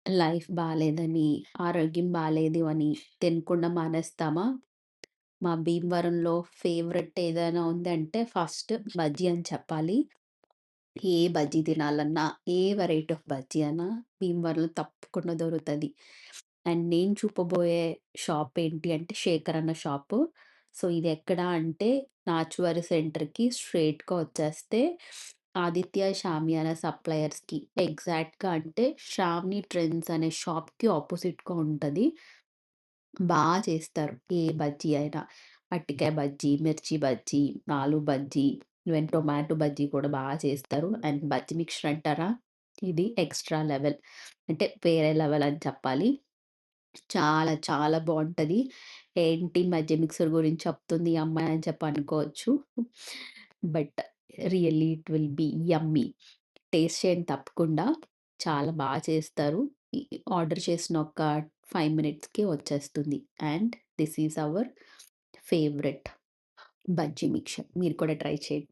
Life బాలేదని, ఆరోగ్యం బాలేదు అని తినకుండా మానేస్తామా? మా భీమవరంలో ఫేవరెట్ ఏదైనా ఉందంటే ఫస్ట్ బజ్జీ అని చెప్పాలి. ఏ బజ్జీ తినాలన్నా, ఏ వెరైటీ ఆఫ్ బజ్జీ అన్నా భీమవరంలో తప్పకుండా దొరుకుతది. అండ్ నేను చూపబోయే షాప్ ఏంటి అంటే శేఖర్ అన్న షాపు. సో, ఇదెక్కడ అంటే నాచువరి సెంటర్‌కి స్ట్రెయిట్‌గా వచ్చేస్తే ఆదిత్య షామియానా సప్లయర్స్‌కి ఎగ్జాక్ట్‌గా అంటే శ్రావణి ట్రెండ్స్ అనే షాప్‌కి అపోజిట్‌గా ఉంటది. చేస్తారు. ఏ బజ్జీ అయినా. అరటికాయ బజ్జీ, మిర్చి బజ్జీ, ఆలు బజ్జీ, ఈవెన్ టొమాటో బజ్జీ కూడా చేస్తారు. అండ్ బజ్జీ మిక్చర్ అంటారా? ఇది ఎక్స్‌ట్రా లెవెల్. అంటే వేరే లెవెల్ అని చెప్పాలి. చాలా చాలా బావుంటది. ఏంటి మధ్య మిక్సర్ గురించి చెప్తుంది ఈ అమ్మాయి అని చెప్పి అనుకోవచ్చు. But really it will be yummy. Taste చేయండి తప్పకుండా. చాలా చేస్తారు. ఆర్డర్ చేసిన ఒక 5 మినిట్స్‌కి వచ్చేస్తుంది. And this is our favourite bajji mixture. మీరు కూడా ట్రై చేయండి.